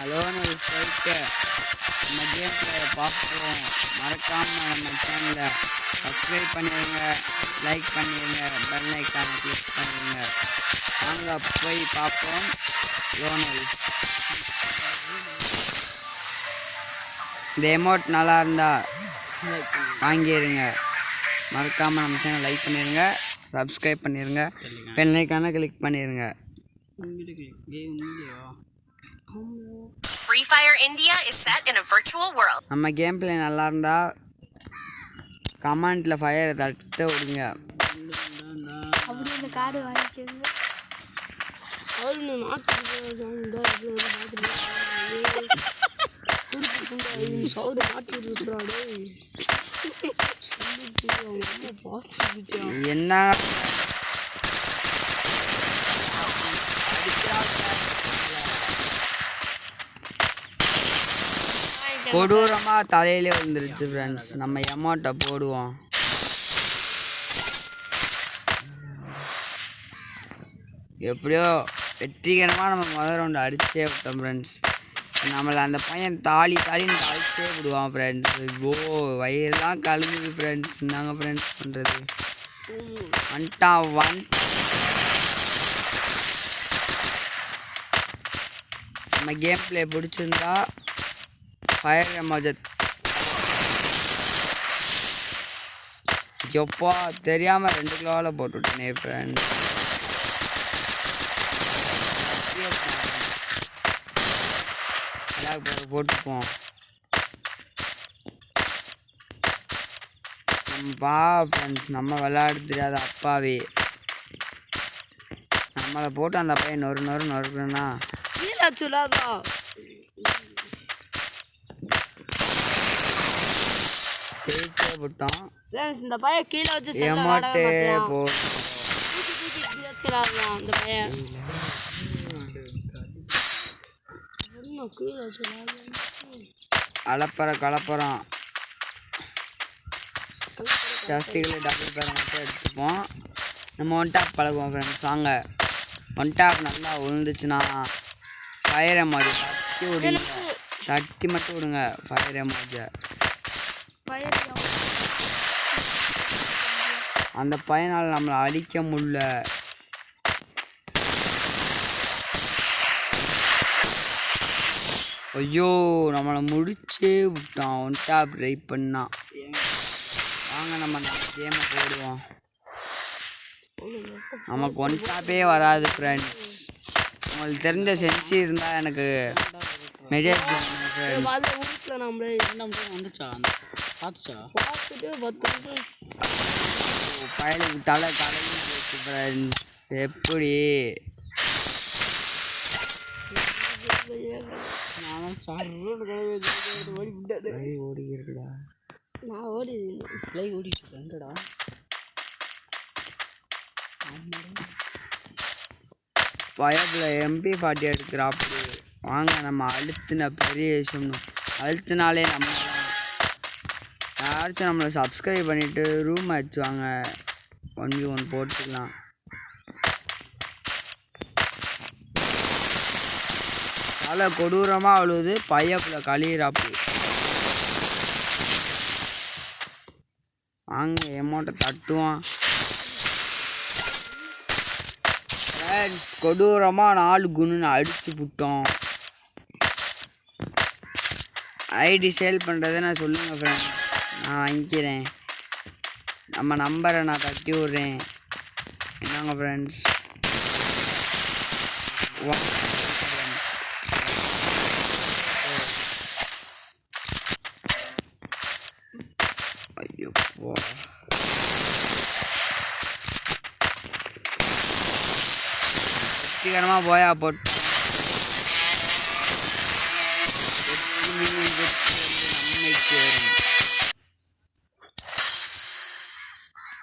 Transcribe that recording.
லோனல் போயிட்டு நம்ம கேம் பிளேயை பார்ப்போம். மறக்காமல் நம்ம சேனலை சப்ஸ்கிரைப் பண்ணிடுங்க, லைக் பண்ணிடுங்க, பெல் ஐக்கானை கிளிக் பண்ணிடுங்க. வாங்க போய் பார்ப்போம். லோனல் இந்த எமௌண்ட் நல்லா இருந்தால் வாங்கிடுங்க. மறக்காமல் நம்ம சேனல் லைக் பண்ணிடுங்க, சப்ஸ்கிரைப் பண்ணிடுங்க, பெல் ஐக்கானை கிளிக் பண்ணிடுங்க. Free Fire India is set in a virtual world. நம்ம கேம் பிளே நல்லா இருந்தா கமெண்ட்ல ஃபயர் தட்ட விடுங்க. அப்படியே இந்த கார்டு வாங்கிக்கோங்க. அவரு நாட்டு என்ன கொடூரமா தலையிலே வந்துருச்சு ஃப்ரெண்ட்ஸ். நம்ம அமௌண்ட்டை போடுவோம். எப்படியோ வெற்றிகரமாக நம்ம முதல் ரவுண்டு அடிச்சே விட்டோம் ஃப்ரெண்ட்ஸ். நம்மளை அந்த பையன் தாளின்னு தாளிச்சே விடுவான் ஃப்ரெண்ட்ஸ். ஓ வயிறுலாம் கழுகுது ஃப்ரெண்ட்ஸ். என்னங்க ஃப்ரெண்ட்ஸ் பண்ணுறது? நம்ம கேம் பிளே பிடிச்சிருந்தா ஃபயர் எமோஜி எப்போ தெரியாமல் 2 கிலோவில் போட்டுவிட்டேனே ஃப்ரெண்ட்ஸ். போட்டுப்போம். நம்ம ஃப்ரெண்ட்ஸ் நம்ம விளையாட தெரியாத அப்பாவே நம்மளை போட்டு அந்த பையன் நொறுக்குன்னா ஜெயிச்சே விட்டோம். இந்த பையன் கீழே வச்சு எமோட்டே போடும். இந்த பையன் கீழே வச்சு கலப்பறம் ஜாஸ்திகளை டபுள் பேரை மட்டும் எடுத்துப்போம். நம்ம ஒன் டாப் பழகுவோம் ஃப்ரெண்ட்ஸ். வாங்க ஒன் டாப் நல்லா விழுந்துச்சுன்னா ஃபயர் எமோஜி தட்டி மட்டும் விடுங்க. ஃபயர் எமோஜி அந்த பையனால் நம்மளை அழிக்க முடியல. ஐயோ நம்மளை முடிச்சே விட்டான். ஒன் டாப் ட்ரை பண்ணா. வாங்க நம்ம கேமை போடுவோம். நமக்கு ஒன் டாப்பே வராது ஃப்ரெண்ட்ஸ். உங்களுக்கு தெரிஞ்ச சென்சி இருந்தால் எனக்கு மெசேஜ் பயலுக்கு தலை கடையும் போச்சு ஃப்ரெண்ட்ஸ். எப்படி ஓடிக்கிறா நான் ஓடிடா பயத்தில் MP40 எடுக்கிறாப்படி. வாங்க நம்ம அழுத்தின பெரிய விஷயம். அழுத்தினாலே நம்ம யாராச்சும் நம்மளை சப்ஸ்கிரைப் பண்ணிவிட்டு ரூம் வச்சுவாங்க. 1v1 போட்டுக்கலாம். தலை கொடூரமாக அழுவுது. பையப்பில் கழியிறாப்படி. வாங்க எமௌண்ட்டை தட்டுவான். கொடூரமாக 4 குணுன்னு அடிச்சு விட்டோம். ஐடி சேல் பண்ணுறதை நான் சொல்லுங்கள் ஃப்ரெண்ட்ஸ். நான் வாங்கிக்கிறேன். நம்ம நம்பரை நான் தட்டி விட்றேன். என்னங்க ஃப்ரெண்ட்ஸ்? ஐயோ வெற்றிகரமாக போயா போட்டு நம்மைக்கு